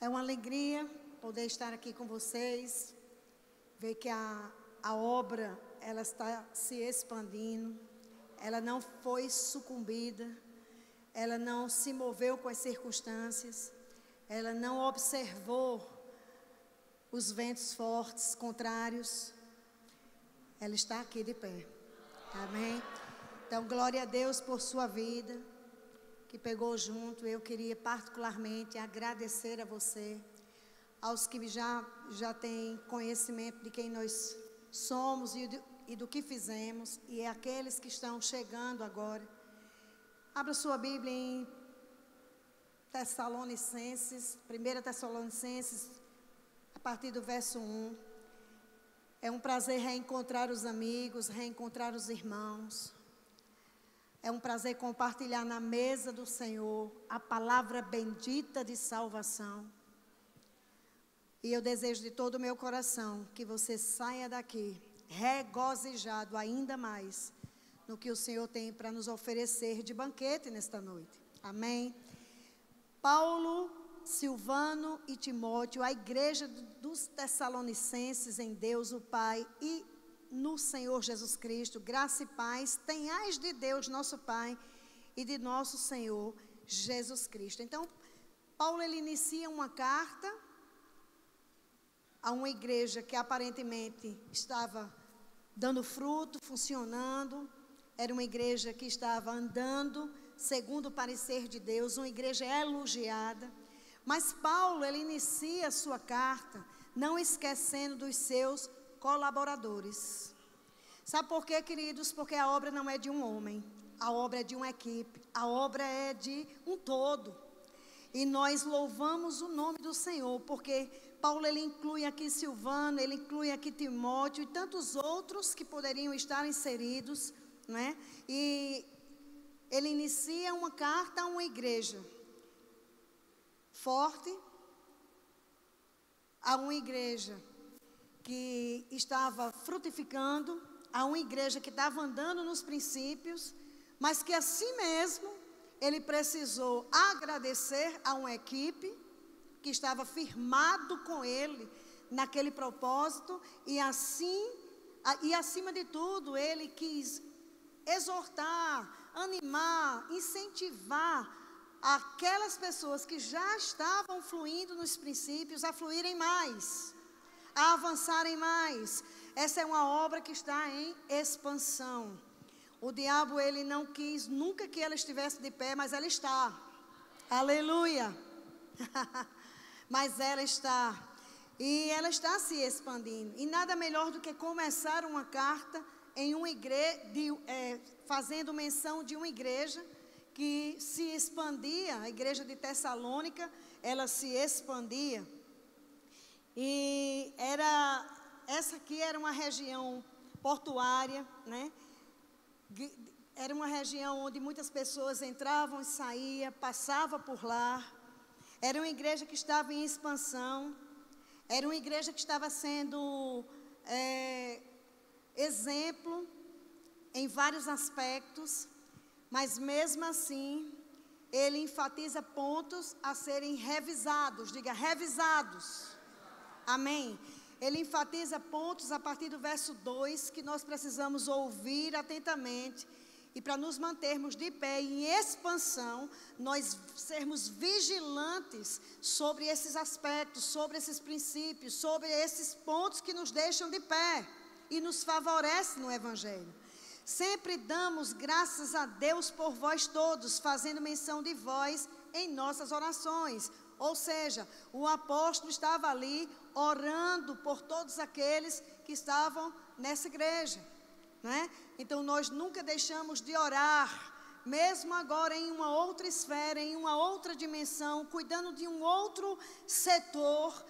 É uma alegria poder estar aqui com vocês, ver que a obra, ela está se expandindo, ela não foi sucumbida, ela não se moveu com as circunstâncias, ela não observou os ventos fortes, contrários, ela está aqui de pé, amém? Então, glória a Deus por sua vida, que pegou junto. Eu queria particularmente agradecer a você, aos que já têm conhecimento de quem nós somos e do que fizemos, e aqueles que estão chegando agora. Abra sua Bíblia em Tessalonicenses, 1 Tessalonicenses, a partir do verso 1. É um prazer reencontrar os amigos, reencontrar os irmãos. É um prazer compartilhar na mesa do Senhor a palavra bendita de salvação. E eu desejo de todo o meu coração que você saia daqui regozijado ainda mais no que o Senhor tem para nos oferecer de banquete nesta noite. Amém? Paulo, Silvano e Timóteo, a igreja dos Tessalonicenses em Deus o Pai e no Senhor Jesus Cristo, graça e paz, tenhais de Deus nosso Pai e de nosso Senhor Jesus Cristo. Então, Paulo ele inicia uma carta a uma igreja que aparentemente estava dando fruto, funcionando, era uma igreja que estava andando segundo o parecer de Deus, uma igreja elogiada. Mas Paulo ele inicia a sua carta não esquecendo dos seus colaboradores. Sabe por quê, queridos? Porque a obra não é de um homem, a obra é de uma equipe, a obra é de um todo. E nós louvamos o nome do Senhor, porque Paulo ele inclui aqui Silvano, ele inclui aqui Timóteo e tantos outros que poderiam estar inseridos, né? E ele inicia uma carta a uma igreja forte, a uma igreja que estava frutificando, a uma igreja que estava andando nos princípios, mas que assim mesmo ele precisou agradecer a uma equipe que estava firmado com ele naquele propósito, e acima de tudo ele quis exortar, animar, incentivar aquelas pessoas que já estavam fluindo nos princípios a fluírem mais, a avançarem mais. Essa é uma obra que está em expansão. O diabo ele não quis nunca que ela estivesse de pé, mas ela está. Aleluia. Mas ela está. E ela está se expandindo. E nada melhor do que começar uma carta em uma igreja, fazendo menção de uma igreja que se expandia. A igreja de Tessalônica, ela se expandia. E essa aqui era uma região portuária, né? Era uma região onde muitas pessoas entravam e saíam, passavam por lá. Era uma igreja que estava em expansão. Era uma igreja que estava sendo exemplo em vários aspectos. Mas mesmo assim, ele enfatiza pontos a serem revisados. Diga, revisados. Amém? Ele enfatiza pontos a partir do verso 2 que nós precisamos ouvir atentamente. E para nos mantermos de pé em expansão, nós sermos vigilantes sobre esses aspectos, sobre esses princípios, sobre esses pontos que nos deixam de pé e nos favorecem no Evangelho. Sempre damos graças a Deus por vós todos, fazendo menção de vós em nossas orações. Ou seja, o apóstolo estava ali orando por todos aqueles que estavam nessa igreja, né? Então nós nunca deixamos de orar, mesmo agora em uma outra esfera, em uma outra dimensão, cuidando de um outro setor.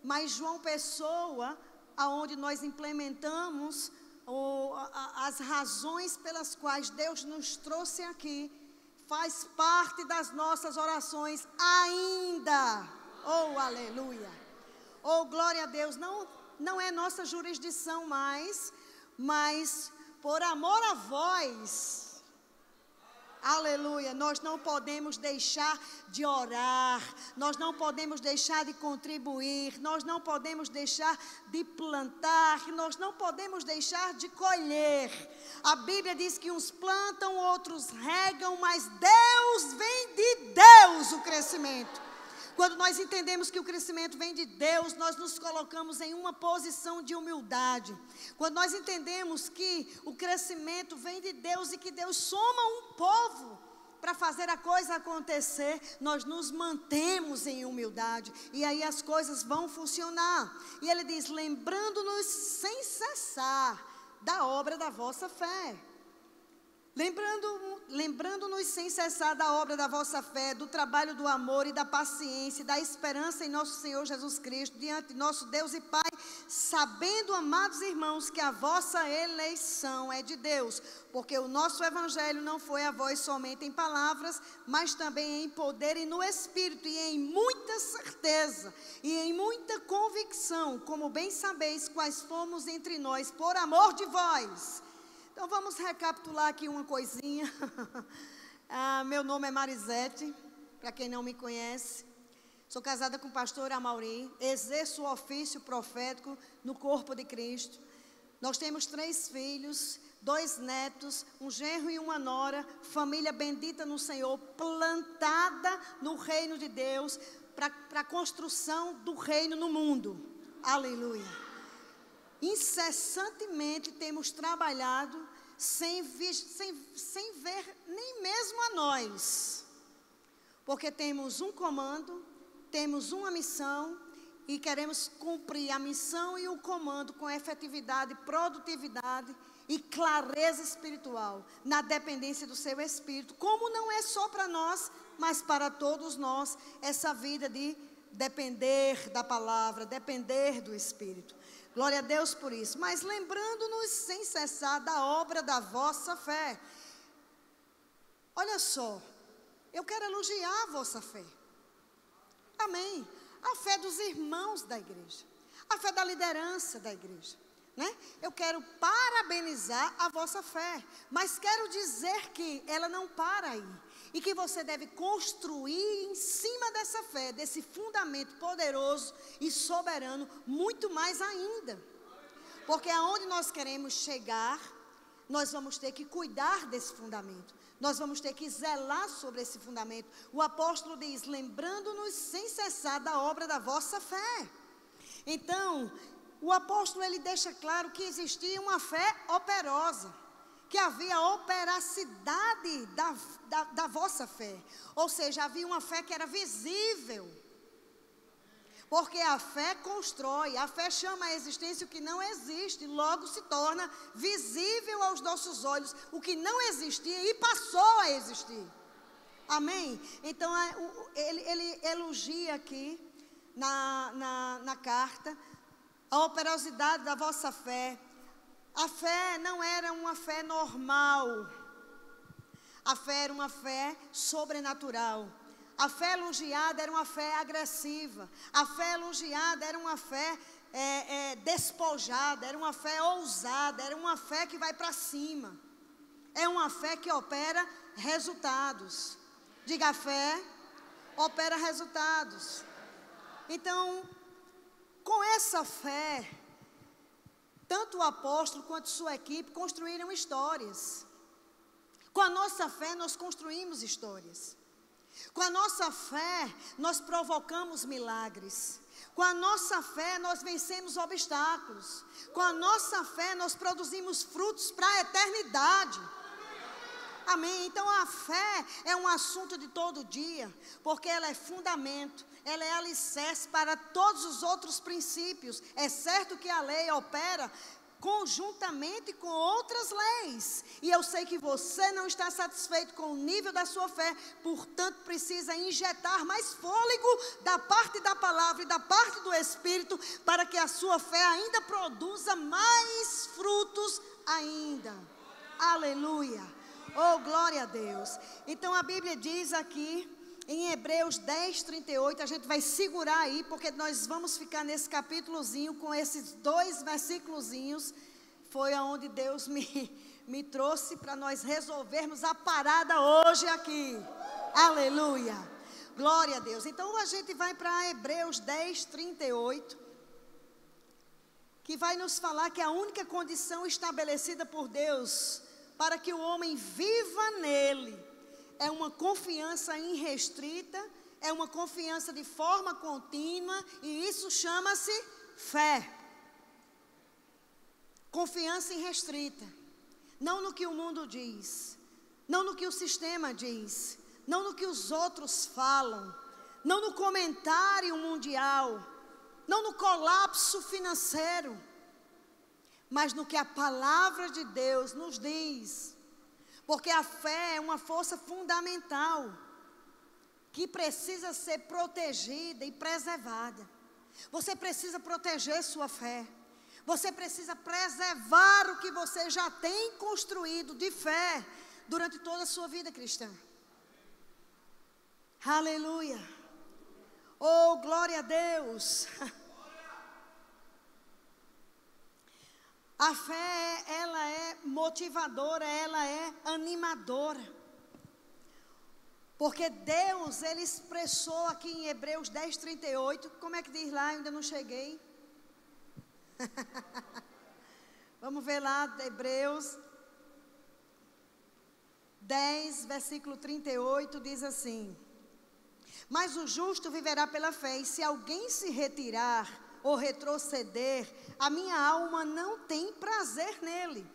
Mas João Pessoa, aonde nós implementamos as razões pelas quais Deus nos trouxe aqui, faz parte das nossas orações ainda. Oh, aleluia. Oh, glória a Deus. Não é nossa jurisdição mais, mas por amor a vós, Aleluia. Nós não podemos deixar de orar, nós não podemos deixar de contribuir, nós não podemos deixar de plantar, nós não podemos deixar de colher. A Bíblia diz que uns plantam, outros regam, mas Deus vem de Deus o crescimento. Quando nós entendemos que o crescimento vem de Deus, nós nos colocamos em uma posição de humildade. Quando nós entendemos que o crescimento vem de Deus e que Deus soma um povo para fazer a coisa acontecer, nós nos mantemos em humildade e aí as coisas vão funcionar. E ele diz, lembrando-nos sem cessar da obra da vossa fé. Lembrando-nos sem cessar da obra da vossa fé, do trabalho do amor e da paciência, da esperança em nosso Senhor Jesus Cristo, diante de nosso Deus e Pai, sabendo, amados irmãos, que a vossa eleição é de Deus, porque o nosso evangelho não foi a vós somente em palavras, mas também em poder e no Espírito, e em muita certeza, e em muita convicção, como bem sabeis quais fomos entre nós, por amor de vós. Então vamos recapitular aqui uma coisinha. Meu nome é Marisete, para quem não me conhece. Sou casada com o pastor Amaury, exerço o ofício profético no corpo de Cristo. Nós temos 3 filhos, 2 netos, um genro e uma nora, família bendita no Senhor, plantada no reino de Deus, para a construção do reino no mundo. Aleluia. Incessantemente temos trabalhado sem ver nem mesmo a nós, porque temos um comando, temos uma missão e queremos cumprir a missão e o comando com efetividade, produtividade e clareza espiritual, na dependência do seu Espírito, como não é só para nós, mas para todos nós, essa vida de depender da palavra, depender do Espírito. Glória a Deus por isso. Mas lembrando-nos sem cessar da obra da vossa fé. Olha só, eu quero elogiar a vossa fé. Amém. A fé dos irmãos da igreja. A fé da liderança da igreja. Né? Eu quero parabenizar a vossa fé. Mas quero dizer que ela não para aí. E que você deve construir em cima dessa fé, desse fundamento poderoso e soberano, muito mais ainda. Porque aonde nós queremos chegar, nós vamos ter que cuidar desse fundamento. Nós vamos ter que zelar sobre esse fundamento. O apóstolo diz, lembrando-nos sem cessar da obra da vossa fé. Então, o apóstolo ele deixa claro que existia uma fé operosa. Que havia operacidade da vossa fé. Ou seja, havia uma fé que era visível. Porque a fé constrói, a fé chama à existência o que não existe, logo se torna visível aos nossos olhos o que não existia e passou a existir. Amém? Então, ele elogia aqui na carta a operosidade da vossa fé. A fé não era uma fé normal. A fé era uma fé sobrenatural. A fé elogiada era uma fé agressiva. A fé elogiada era uma fé despojada, era uma fé ousada, era uma fé que vai para cima. É uma fé que opera resultados. Diga, a fé opera resultados. Então, com essa fé, tanto o apóstolo quanto sua equipe construíram histórias. Com a nossa fé nós construímos histórias. Com a nossa fé nós provocamos milagres. Com a nossa fé nós vencemos obstáculos. Com a nossa fé nós produzimos frutos para a eternidade. Amém? Então a fé é um assunto de todo dia, porque ela é fundamento, ela é alicerce para todos os outros princípios. É certo que a lei opera conjuntamente com outras leis, e eu sei que você não está satisfeito com o nível da sua fé, portanto precisa injetar mais fôlego da parte da palavra e da parte do Espírito, para que a sua fé ainda produza mais frutos ainda. Aleluia. Oh, glória a Deus. Então a Bíblia diz aqui em Hebreus 10, 38, a gente vai segurar aí, porque nós vamos ficar nesse capítulozinho com esses 2 versículozinhos. Foi aonde Deus me me trouxe para nós resolvermos a parada hoje aqui. Aleluia. Glória a Deus. Então a gente vai para Hebreus 10, 38, que vai nos falar que a única condição estabelecida por Deus para que o homem viva nele é uma confiança irrestrita, é uma confiança de forma contínua, e isso chama-se fé. Confiança irrestrita. Não no que o mundo diz, não no que o sistema diz, não no que os outros falam, não no comentário mundial, não no colapso financeiro, mas no que a palavra de Deus nos diz. Porque a fé é uma força fundamental, que precisa ser protegida e preservada. Você precisa proteger sua fé. Você precisa preservar o que você já tem construído de fé durante toda a sua vida cristã. Aleluia. Oh, glória a Deus. A fé, ela é motivadora, ela é animadora. Porque Deus, Ele expressou aqui em Hebreus 10, 38, como é que diz lá? Eu ainda não cheguei. Vamos ver lá, Hebreus 10, versículo 38, diz assim: mas o justo viverá pela fé, e se alguém se retirar ou retroceder, a minha alma não tem prazer nele.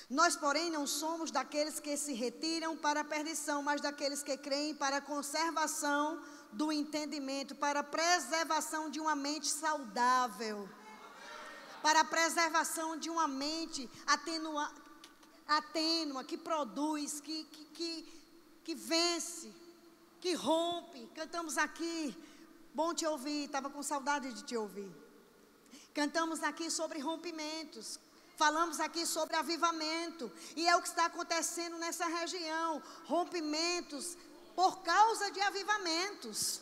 Nós, porém, não somos daqueles que se retiram para a perdição, mas daqueles que creem para a conservação do entendimento, para a preservação de uma mente saudável, para a preservação de uma mente atênua, que produz, que vence, que rompe. Cantamos aqui, bom te ouvir, estava com saudade de te ouvir. Cantamos aqui sobre rompimentos, falamos aqui sobre avivamento, e é o que está acontecendo nessa região, rompimentos por causa de avivamentos,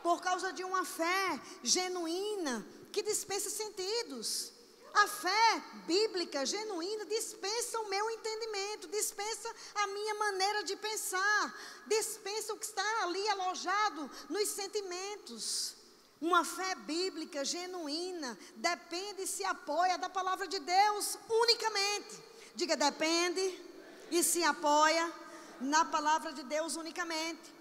por causa de uma fé genuína, que dispensa sentidos. A fé bíblica genuína dispensa o meu entendimento, dispensa a minha maneira de pensar, dispensa o que está ali alojado nos sentimentos. Uma fé bíblica genuína depende e se apoia da palavra de Deus unicamente. Diga, depende e se apoia na palavra de Deus unicamente.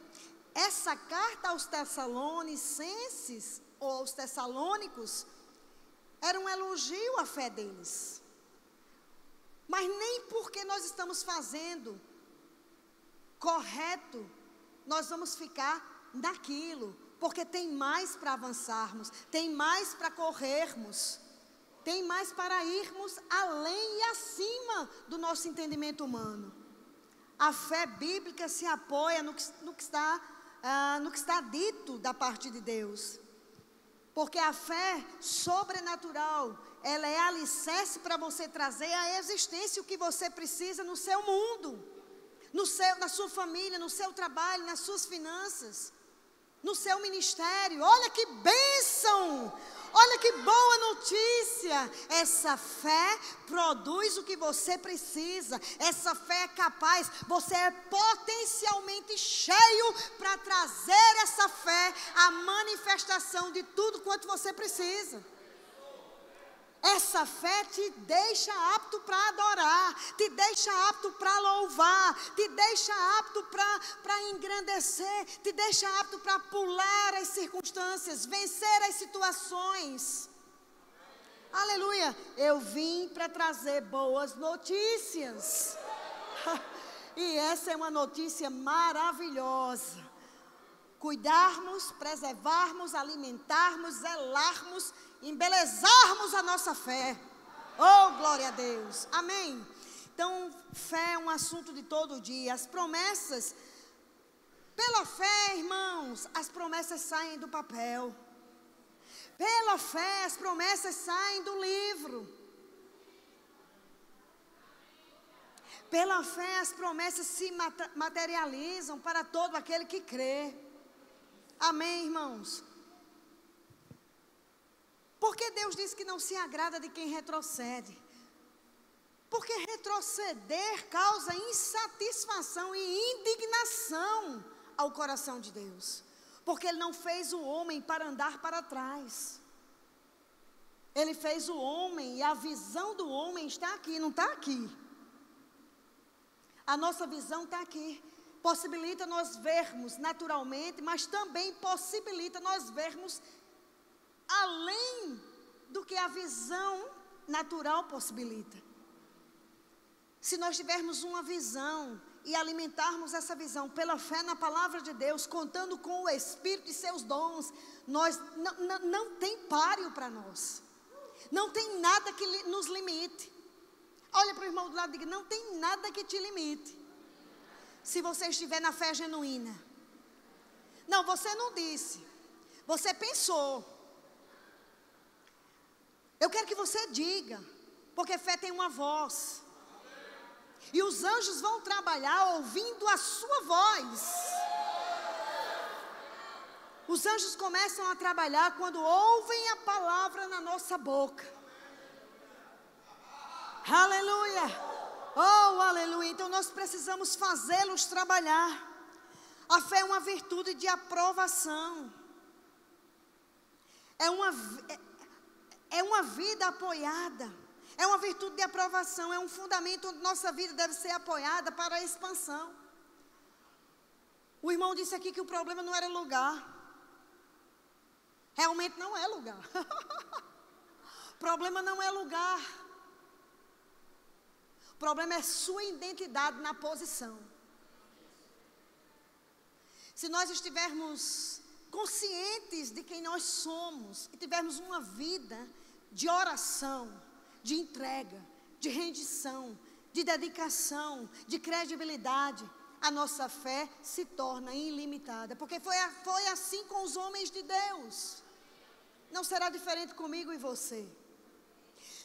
Essa carta aos Tessalonicenses, ou aos Tessalônicos, era um elogio à fé deles. Mas nem porque nós estamos fazendo correto, nós vamos ficar naquilo. Porque tem mais para avançarmos, tem mais para corrermos, tem mais para irmos além e acima do nosso entendimento humano. A fé bíblica se apoia no que está dito da parte de Deus. Porque a fé sobrenatural, ela é alicerce para você trazer à existência o que você precisa no seu mundo, na sua família, no seu trabalho, nas suas finanças, no seu ministério. Olha que bênção! Olha que boa notícia! Essa fé produz o que você precisa. Essa fé é capaz. Você é potencialmente cheio para trazer essa fé à manifestação de tudo quanto você precisa. Essa fé te deixa apto para adorar, te deixa apto para louvar, te deixa apto para engrandecer, te deixa apto para pular as circunstâncias, vencer as situações. Aleluia! Eu vim para trazer boas notícias. E essa é uma notícia maravilhosa. Cuidarmos, preservarmos, alimentarmos, zelarmos, embelezarmos a nossa fé. Oh, glória a Deus. Amém. Então, fé é um assunto de todo dia. As promessas, pela fé, irmãos, as promessas saem do papel. Pela fé, as promessas saem do livro. Pela fé, as promessas se materializam para todo aquele que crê. Amém, irmãos? Porque Deus diz que não se agrada de quem retrocede. Porque retroceder causa insatisfação e indignação ao coração de Deus. Porque Ele não fez o homem para andar para trás. Ele fez o homem e a visão do homem está aqui, não está aqui. A nossa visão está aqui. Possibilita nós vermos naturalmente, mas também possibilita nós vermos além do que a visão natural possibilita. Se nós tivermos uma visão e alimentarmos essa visão pela fé na palavra de Deus, contando com o Espírito e seus dons, nós não tem páreo para nós. Não tem nada que nos limite. Olha para o irmão do lado e diga: não tem nada que te limite. Se você estiver na fé genuína. Não, você não disse. Você pensou. Eu quero que você diga. Porque fé tem uma voz. E os anjos vão trabalhar ouvindo a sua voz. Os anjos começam a trabalhar quando ouvem a palavra na nossa boca. Aleluia! Oh, aleluia! Então nós precisamos fazê-los trabalhar. A fé é uma virtude de aprovação. É uma vida apoiada. É uma virtude de aprovação. É um fundamento onde nossa vida deve ser apoiada para a expansão. O irmão disse aqui que o problema não era lugar. Realmente não é lugar. O problema não é lugar. O problema é sua identidade na posição. Se nós estivermos conscientes de quem nós somos e tivermos uma vida de oração, de entrega, de rendição, de dedicação, de credibilidade, a nossa fé se torna ilimitada. Porque foi assim com os homens de Deus. Não será diferente comigo e você.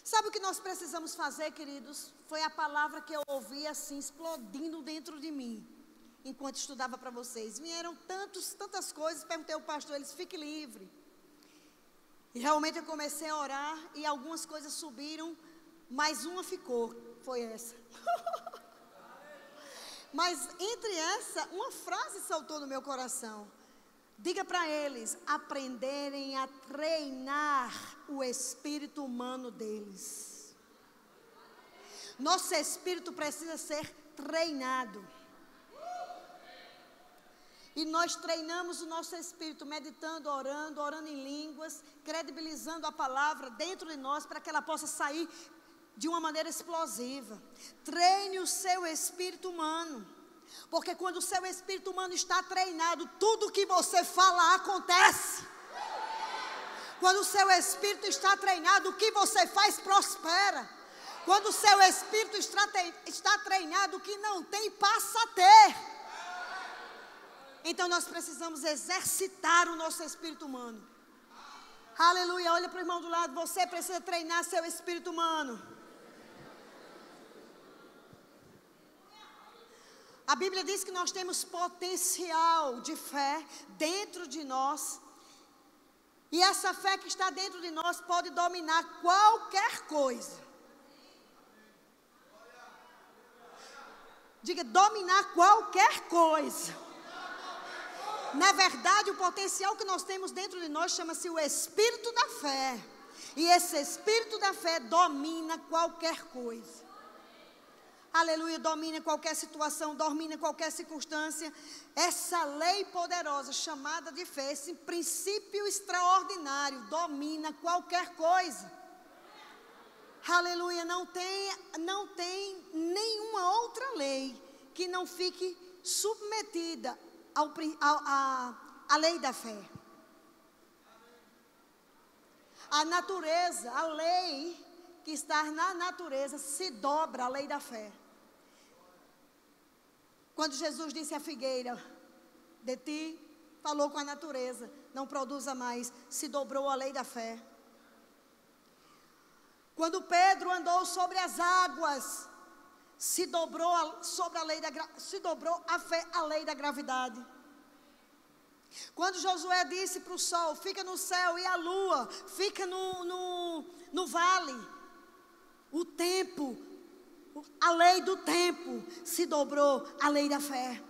Sabe o que nós precisamos fazer, queridos? Foi a palavra que eu ouvi assim, explodindo dentro de mim, enquanto estudava para vocês. Vieram tantas coisas, perguntei ao pastor, eles: fique livre. E realmente eu comecei a orar e algumas coisas subiram, mas uma ficou, foi essa. Mas entre essa, uma frase saltou no meu coração. Diga para eles aprenderem a treinar o espírito humano deles. Nosso espírito precisa ser treinado. E nós treinamos o nosso espírito meditando, orando em línguas, credibilizando a palavra dentro de nós para que ela possa sair de uma maneira explosiva. Treine o seu espírito humano. Porque quando o seu espírito humano está treinado, tudo que você fala acontece. Quando o seu espírito está treinado, o que você faz prospera. Quando o seu espírito está treinado, o que não tem passa a ter. Então nós precisamos exercitar o nosso espírito humano. Aleluia, olha para o irmão do lado, você precisa treinar seu espírito humano. A Bíblia diz que nós temos potencial de fé dentro de nós. E essa fé que está dentro de nós pode dominar qualquer coisa. Diga, dominar qualquer coisa. Na verdade, o potencial que nós temos dentro de nós chama-se o Espírito da fé. E esse Espírito da fé domina qualquer coisa. Aleluia, domina qualquer situação, domina qualquer circunstância. Essa lei poderosa chamada de fé, esse princípio extraordinário, domina qualquer coisa. Aleluia, não tem nenhuma outra lei que não fique submetida à lei da fé. A natureza, a lei que está na natureza se dobra à lei da fé. Quando Jesus disse à figueira, de ti, falou com a natureza, não produza mais, se dobrou a lei da fé. Quando Pedro andou sobre as águas, se dobrou a fé, a lei da gravidade. Quando Josué disse para o sol, fica no céu, e a lua, fica no vale, o tempo a lei do tempo se dobrou à lei da fé.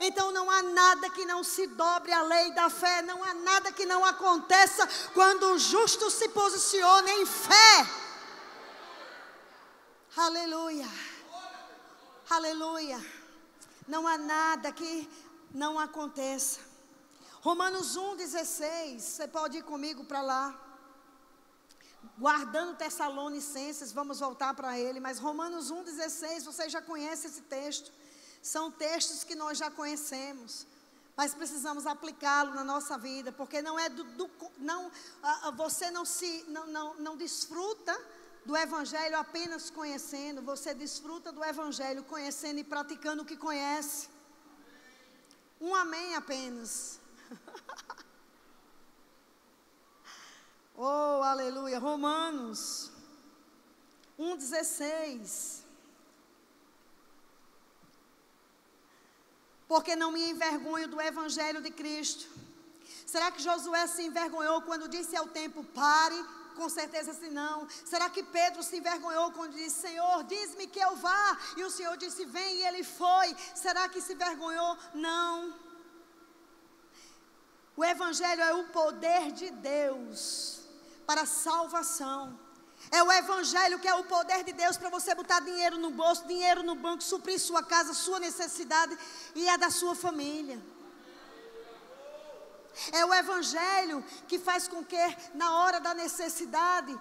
Então não há nada que não se dobre à lei da fé, não há nada que não aconteça quando o justo se posiciona em fé. Aleluia, aleluia. Não há nada que não aconteça. Romanos 1,16, você pode ir comigo para lá. Guardando Tessalonicenses, vamos voltar para ele, mas Romanos 1,16, você já conhece esse texto. São textos que nós já conhecemos, mas precisamos aplicá-lo na nossa vida, porque não é você não desfruta do Evangelho apenas conhecendo, você desfruta do Evangelho conhecendo e praticando o que conhece. Um amém apenas. Oh, aleluia. Romanos 1,16. Porque não me envergonho do Evangelho de Cristo. Será que Josué se envergonhou quando disse ao tempo, pare? Com certeza se não. Será que Pedro se envergonhou quando disse, Senhor, diz-me que eu vá? E o Senhor disse, vem, e ele foi. Será que se envergonhou? Não. O Evangelho é o poder de Deus para a salvação. É o Evangelho que é o poder de Deus para você botar dinheiro no bolso, dinheiro no banco, suprir sua casa, sua necessidade e a da sua família. É o Evangelho que faz com que na hora da necessidade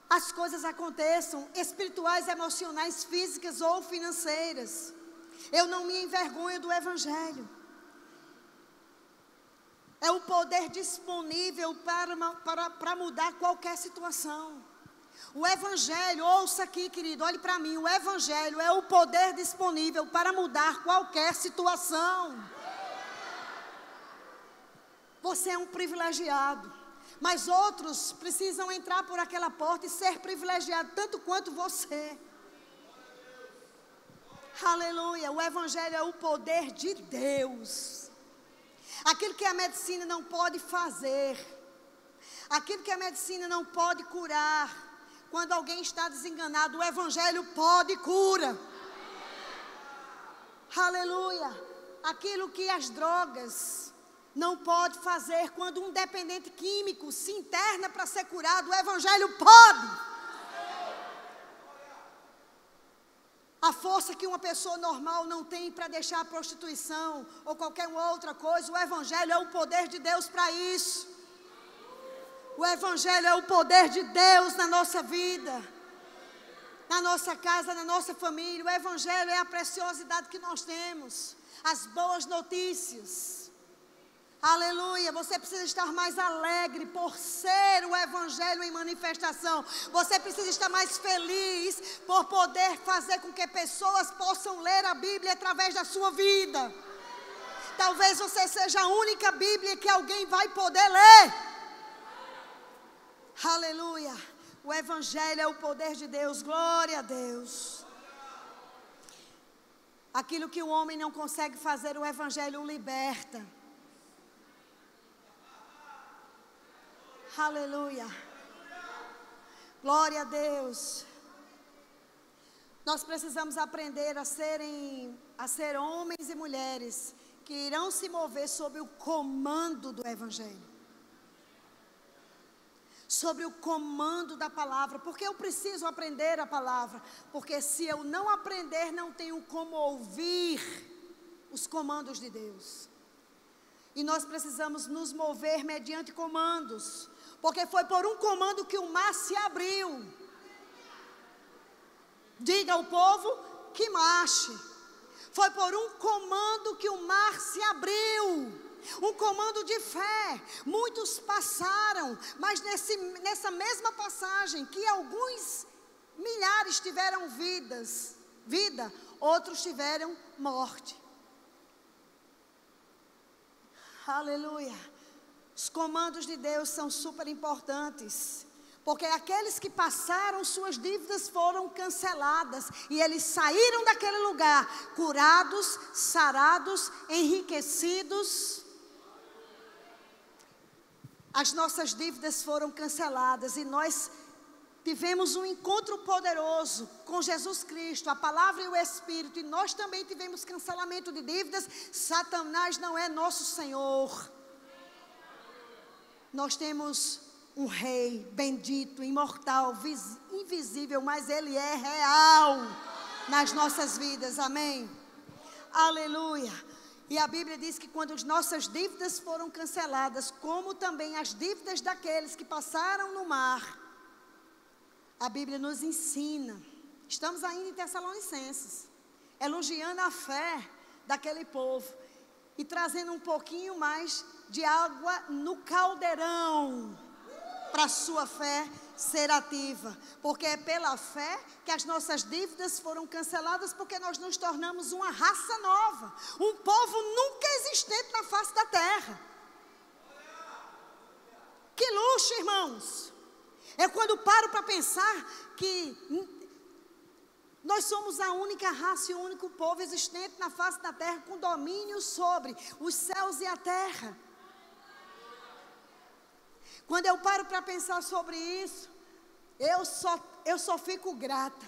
as coisas aconteçam, espirituais, emocionais, físicas ou financeiras. Eu não me envergonho do Evangelho. É o poder disponível para mudar qualquer situação. O Evangelho, ouça aqui, querido, olhe para mim. O Evangelho é o poder disponível para mudar qualquer situação. Você é um privilegiado, mas outros precisam entrar por aquela porta e ser privilegiado tanto quanto você. Aleluia, o Evangelho é o poder de Deus. Aquilo que a medicina não pode fazer, aquilo que a medicina não pode curar. Quando alguém está desenganado, o Evangelho pode cura. Aleluia. Aquilo que as drogas não podem fazer, quando um dependente químico se interna para ser curado, o Evangelho pode. A força que uma pessoa normal não tem para deixar a prostituição ou qualquer outra coisa, o Evangelho é o poder de Deus para isso. O Evangelho é o poder de Deus na nossa vida, na nossa casa, na nossa família. O Evangelho é a preciosidade que nós temos, as boas notícias. Aleluia, você precisa estar mais alegre por ser o Evangelho em manifestação. Você precisa estar mais feliz por poder fazer com que pessoas possam ler a Bíblia através da sua vida. Talvez você seja a única Bíblia que alguém vai poder ler. Aleluia, o Evangelho é o poder de Deus, glória a Deus. Aquilo que o homem não consegue fazer, o Evangelho o liberta. Aleluia, glória a Deus. Nós precisamos aprender a ser homens e mulheres que irão se mover sob o comando do Evangelho. Sobre o comando da palavra, porque eu preciso aprender a palavra, porque se eu não aprender, não tenho como ouvir os comandos de Deus. E nós precisamos nos mover mediante comandos, porque foi por um comando que o mar se abriu. Diga ao povo que marche. Foi por um comando que o mar se abriu. Um comando de fé. Muitos passaram, mas nessa mesma passagem, que alguns milhares tiveram vida, outros tiveram morte. Aleluia. Os comandos de Deus são super importantes, porque aqueles que passaram, suas dívidas foram canceladas, e eles saíram daquele lugar curados, sarados, enriquecidos. As nossas dívidas foram canceladas e nós tivemos um encontro poderoso com Jesus Cristo, a palavra e o Espírito, e nós também tivemos cancelamento de dívidas, Satanás não é nosso Senhor. Nós temos um rei bendito, imortal, invisível, mas ele é real nas nossas vidas, amém? Aleluia. E a Bíblia diz que quando as nossas dívidas foram canceladas, como também as dívidas daqueles que passaram no mar, a Bíblia nos ensina, estamos ainda em Tessalonicenses, elogiando a fé daquele povo e trazendo um pouquinho mais de água no caldeirão para a sua fé ser ativa, porque é pela fé que as nossas dívidas foram canceladas, porque nós nos tornamos uma raça nova, um povo nunca existente na face da terra. Que luxo, irmãos! É quando paro para pensar que nós somos a única raça e o único povo existente na face da terra com domínio sobre os céus e a terra. Quando eu paro para pensar sobre isso, eu só fico grata.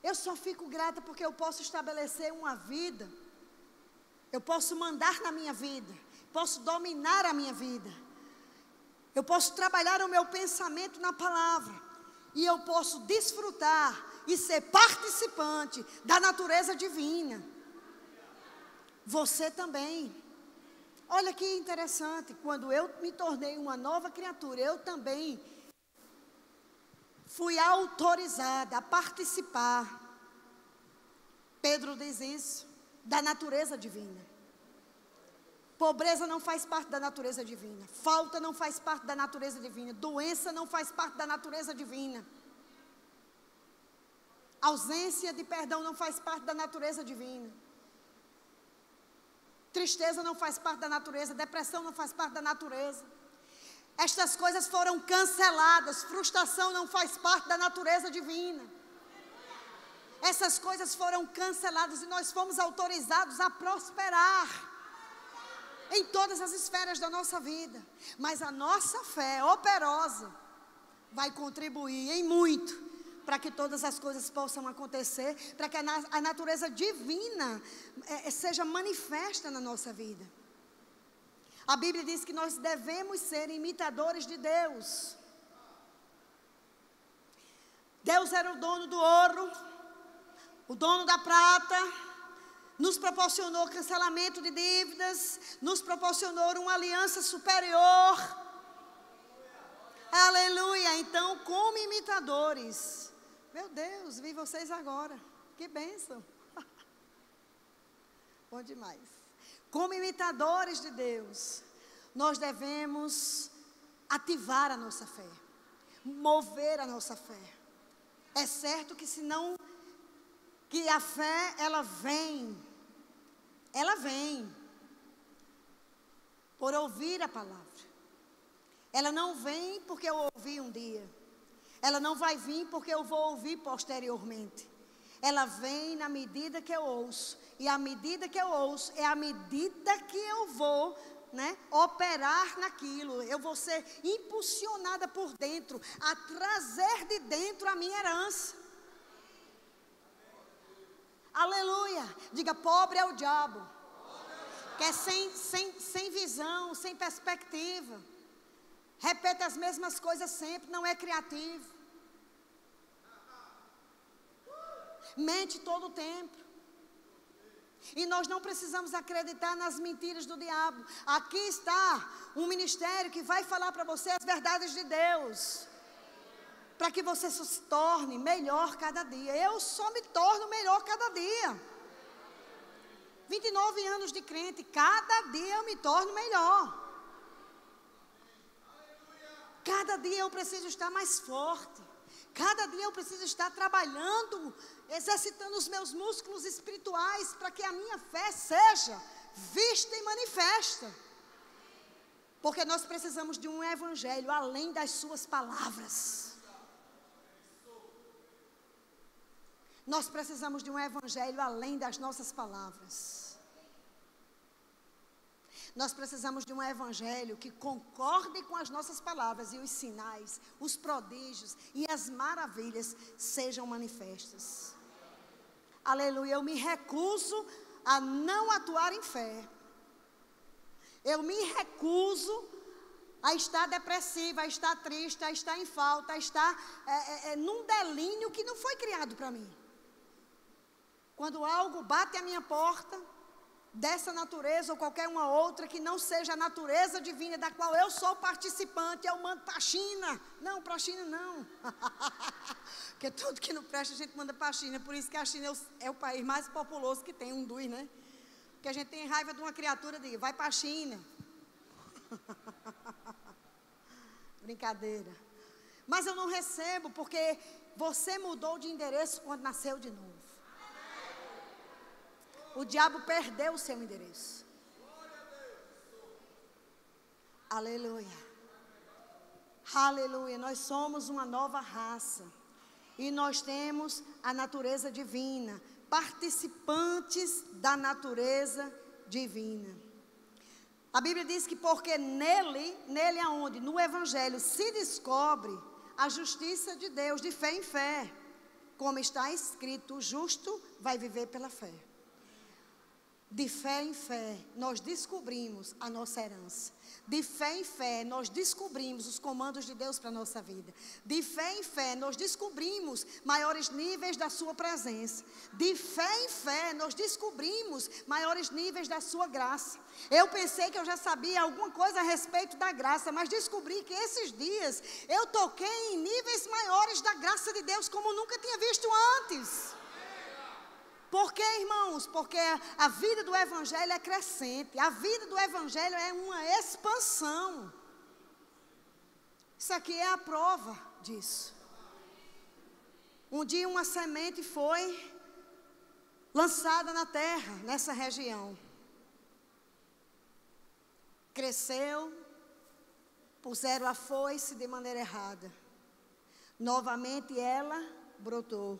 Eu só fico grata porque eu posso estabelecer uma vida. Eu posso mandar na minha vida. Posso dominar a minha vida. Eu posso trabalhar o meu pensamento na palavra. E eu posso desfrutar e ser participante da natureza divina. Você também. Olha que interessante, quando eu me tornei uma nova criatura, eu também fui autorizada a participar, Pedro diz isso, da natureza divina. Pobreza não faz parte da natureza divina, falta não faz parte da natureza divina, doença não faz parte da natureza divina, ausência de perdão não faz parte da natureza divina. Tristeza não faz parte da natureza, depressão não faz parte da natureza. Estas coisas foram canceladas, frustração não faz parte da natureza divina. Essas coisas foram canceladas e nós fomos autorizados a prosperar em todas as esferas da nossa vida. Mas a nossa fé operosa vai contribuir em muito para que todas as coisas possam acontecer, para que a natureza divina seja manifesta na nossa vida. A Bíblia diz que nós devemos ser imitadores de Deus. Deus era o dono do ouro, o dono da prata, nos proporcionou cancelamento de dívidas, nos proporcionou uma aliança superior. Aleluia! Então, como imitadores, meu Deus, vi vocês agora, que bênção, bom demais. Como imitadores de Deus, nós devemos ativar a nossa fé, mover a nossa fé. É certo que que a fé, ela vem por ouvir a palavra. Ela não vem porque eu ouvi um dia. Ela não vai vir porque eu vou ouvir posteriormente. Ela vem na medida que eu ouço. E a medida que eu ouço é a medida que eu vou, operar naquilo. Eu vou ser impulsionada por dentro a trazer de dentro a minha herança. Aleluia. Diga, pobre é o diabo. Que é sem visão, sem perspectiva. Repete as mesmas coisas sempre, não é criativo. Mente todo o tempo. E nós não precisamos acreditar nas mentiras do diabo. Aqui está um ministério que vai falar para você as verdades de Deus, para que você se torne melhor cada dia. Eu só me torno melhor cada dia. 29 anos de crente, cada dia eu me torno melhor. Cada dia eu preciso estar mais forte. Cada dia eu preciso estar trabalhando, exercitando os meus músculos espirituais para que a minha fé seja vista e manifesta. Porque nós precisamos de um evangelho além das suas palavras. Nós precisamos de um evangelho além das nossas palavras. Nós precisamos de um evangelho que concorde com as nossas palavras e os sinais, os prodígios e as maravilhas sejam manifestas. Aleluia, eu me recuso a não atuar em fé. Eu me recuso a estar depressiva, a estar triste, a estar em falta, a estar num delírio que não foi criado para mim. Quando algo bate à minha porta, dessa natureza ou qualquer uma outra, que não seja a natureza divina da qual eu sou participante, eu mando para a China. Não, para a China não. Porque tudo que não presta a gente manda para a China. Por isso que a China é o país mais populoso que tem, um dos, né? Porque a gente tem raiva de uma criatura, diga, vai para a China. Brincadeira. Mas eu não recebo, porque você mudou de endereço quando nasceu de novo. O diabo perdeu o seu endereço. Aleluia. Aleluia. Nós somos uma nova raça. E nós temos a natureza divina. Participantes da natureza divina. A Bíblia diz que porque nele aonde? No Evangelho se descobre a justiça de Deus, de fé em fé. Como está escrito, o justo vai viver pela fé. De fé em fé, nós descobrimos a nossa herança. De fé em fé, nós descobrimos os comandos de Deus para a nossa vida. De fé em fé, nós descobrimos maiores níveis da sua presença. De fé em fé, nós descobrimos maiores níveis da sua graça. Eu pensei que eu já sabia alguma coisa a respeito da graça, mas descobri que esses dias eu toquei em níveis maiores da graça de Deus como nunca tinha visto antes. Por quê, irmãos? Porque a vida do Evangelho é crescente. A vida do Evangelho é uma expansão. Isso aqui é a prova disso. Um dia uma semente foi lançada na terra, nessa região. Cresceu, puseram a foice de maneira errada. Novamente ela brotou.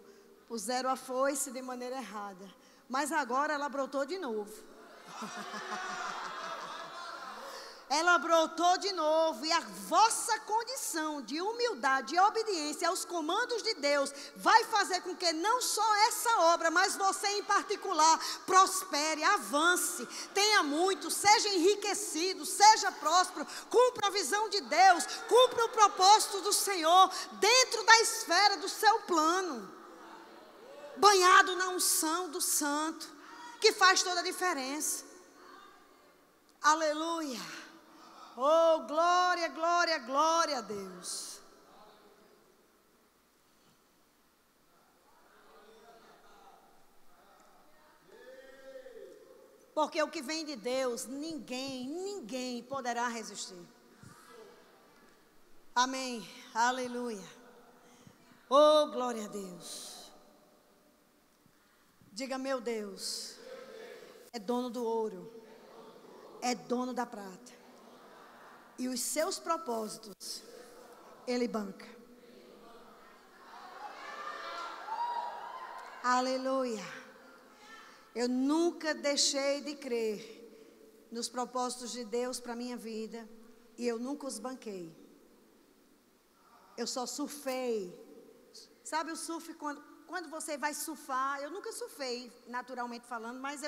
Puseram a foice de maneira errada. Mas agora ela brotou de novo. Ela brotou de novo. E a vossa condição de humildade e obediência aos comandos de Deus vai fazer com que não só essa obra, mas você em particular, prospere, avance, tenha muito, seja enriquecido, seja próspero, cumpra a visão de Deus, cumpra o propósito do Senhor dentro da esfera do seu plano. Banhado na unção do santo, que faz toda a diferença. Aleluia. Oh, glória, glória, glória a Deus. Porque o que vem de Deus, ninguém poderá resistir. Amém. Aleluia. Oh, glória a Deus. Diga, meu Deus, é dono do ouro, é dono da prata, e os seus propósitos, Ele banca. Aleluia. Eu nunca deixei de crer nos propósitos de Deus para a minha vida, e eu nunca os banquei. Eu só surfei. Sabe o surf quando você vai surfar? Eu nunca surfei, naturalmente falando, mas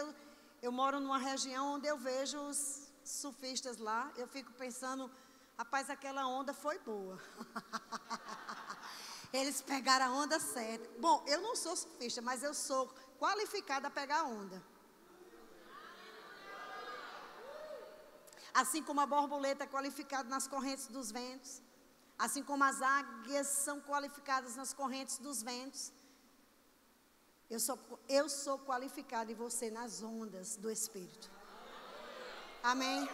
eu moro numa região onde eu vejo os surfistas lá. Eu fico pensando, rapaz, aquela onda foi boa. Eles pegaram a onda certa. Bom, eu não sou surfista, mas eu sou qualificada a pegar a onda. Assim como a borboleta é qualificada nas correntes dos ventos, assim como as águias são qualificadas nas correntes dos ventos, eu sou qualificada e você nas ondas do Espírito. Amém?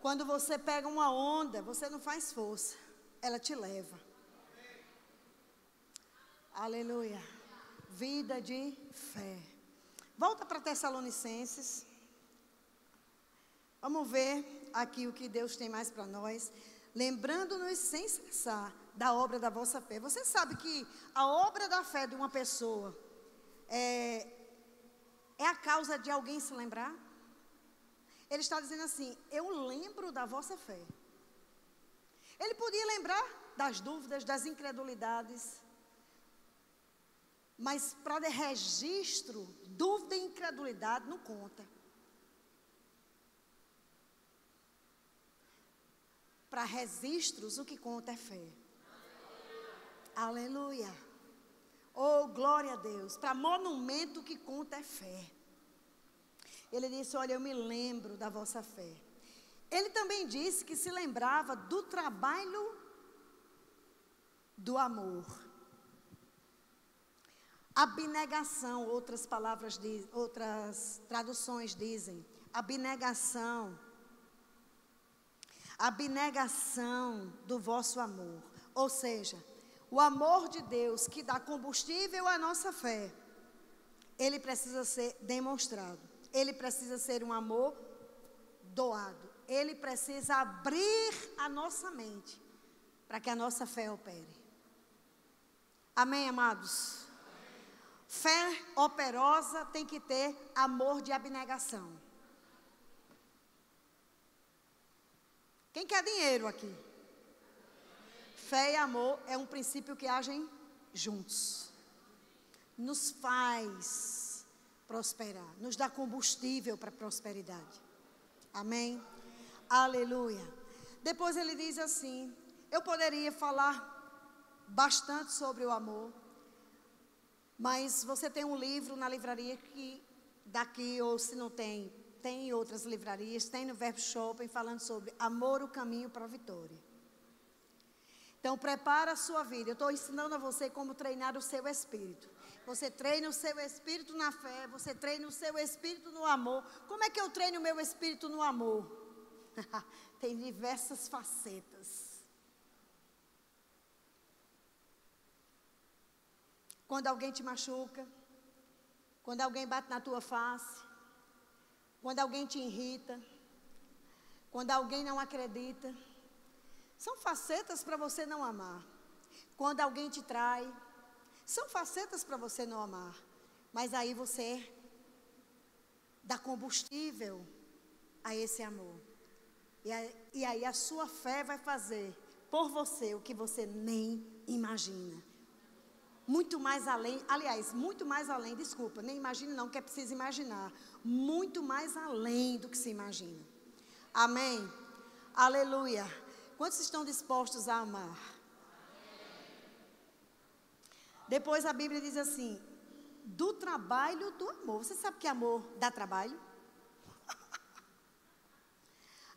Quando você pega uma onda, você não faz força, ela te leva. Aleluia. Vida de fé. Volta para Tessalonicenses. Vamos ver aqui o que Deus tem mais para nós. Lembrando-nos sem cessar da obra da vossa fé. Você sabe que a obra da fé de uma pessoa é a causa de alguém se lembrar? Ele está dizendo assim: eu lembro da vossa fé. Ele podia lembrar das dúvidas, das incredulidades. Mas para registro, dúvida e incredulidade não conta. Para registros, o que conta é fé. Aleluia. Oh, glória a Deus. Para monumento, o que conta é fé. Ele disse: olha, eu me lembro da vossa fé. Ele também disse que se lembrava do trabalho do amor. Abnegação, outras traduções dizem, abnegação do vosso amor. Ou seja, o amor de Deus que dá combustível à nossa fé, ele precisa ser demonstrado. Ele precisa ser um amor doado. Ele precisa abrir a nossa mente para que a nossa fé opere. Amém, amados? Fé operosa tem que ter amor de abnegação. Quem quer dinheiro aqui? Fé e amor é um princípio que agem juntos. Nos faz prosperar, nos dá combustível para a prosperidade. Amém? Aleluia. Depois ele diz assim: eu poderia falar bastante sobre o amor, mas você tem um livro na livraria que daqui, ou se não tem, tem em outras livrarias, tem no Verbo Shopping, falando sobre amor, o caminho para a vitória. Então, prepara a sua vida. Eu estou ensinando a você como treinar o seu espírito. Você treina o seu espírito na fé, você treina o seu espírito no amor. Como é que eu treino o meu espírito no amor? Tem diversas facetas. Quando alguém te machuca, quando alguém bate na tua face, quando alguém te irrita, quando alguém não acredita, são facetas para você não amar. Quando alguém te trai, são facetas para você não amar. Mas aí você dá combustível a esse amor. E aí a sua fé vai fazer por você o que você nem imagina. Muito mais além, aliás, muito mais além, desculpa, nem imagine não, que é preciso imaginar. Muito mais além do que se imagina. Amém? Aleluia. Quantos estão dispostos a amar? Depois a Bíblia diz assim: do trabalho do amor. Você sabe que amor dá trabalho?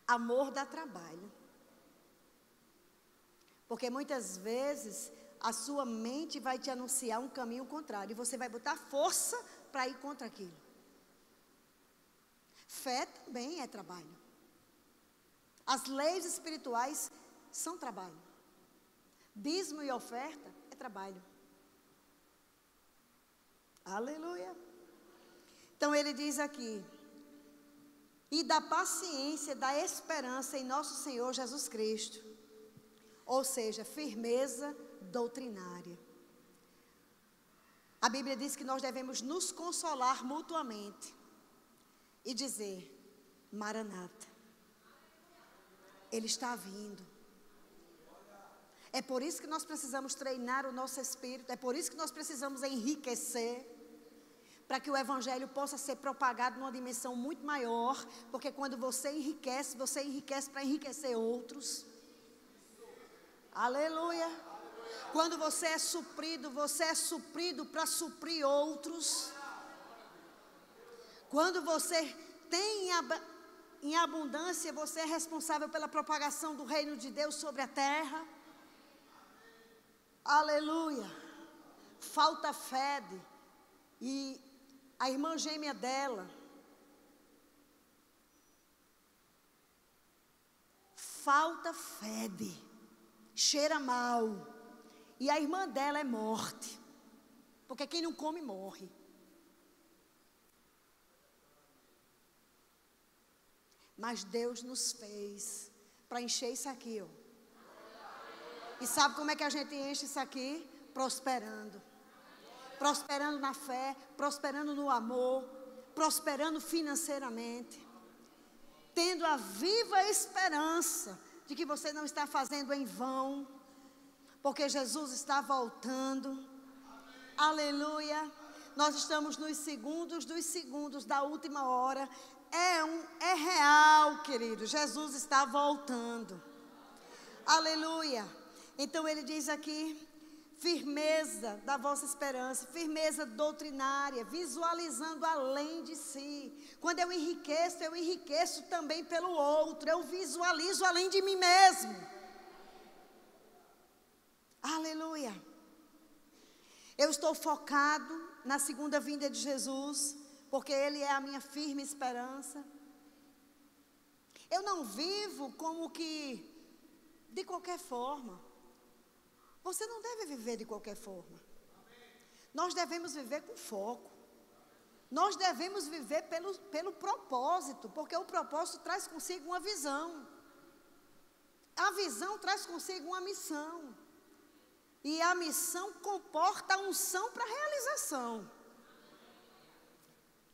Amor dá trabalho. Porque muitas vezes a sua mente vai te anunciar um caminho contrário e você vai botar força para ir contra aquilo. Fé também é trabalho. As leis espirituais são trabalho. Dízimo e oferta é trabalho. Aleluia. Então ele diz aqui: e da paciência, da esperança em nosso Senhor Jesus Cristo. Ou seja, firmeza doutrinária. A Bíblia diz que nós devemos nos consolar mutuamente e dizer: Maranata, Ele está vindo. É por isso que nós precisamos treinar o nosso espírito, é por isso que nós precisamos enriquecer, para que o Evangelho possa ser propagado numa dimensão muito maior, porque quando você enriquece para enriquecer outros. Aleluia. Quando você é suprido para suprir outros. Quando você tem em abundância, você é responsável pela propagação do reino de Deus sobre a terra. Aleluia. Falta fede. E a irmã gêmea dela falta fede, cheira mal. E a irmã dela é morte. Porque quem não come morre. Mas Deus nos fez para encher isso aqui, ó. E sabe como é que a gente enche isso aqui? Prosperando. Prosperando na fé, prosperando no amor, prosperando financeiramente. tendo a viva esperança de que você não está fazendo em vão, porque Jesus está voltando. Aleluia. Nós estamos nos segundos dos segundos da última hora. É real, querido. Jesus está voltando. Aleluia. Então ele diz aqui, firmeza da vossa esperança, firmeza doutrinária, visualizando além de si. Quando eu enriqueço também pelo outro. Eu visualizo além de mim mesmo. Aleluia. Eu estou focado na segunda vinda de Jesus, porque Ele é a minha firme esperança. Eu não vivo como que de qualquer forma. Você não deve viver de qualquer forma. Nós devemos viver com foco. Nós devemos viver pelo propósito, porque o propósito traz consigo uma visão. A visão traz consigo uma missão. E a missão comporta a unção para a realização.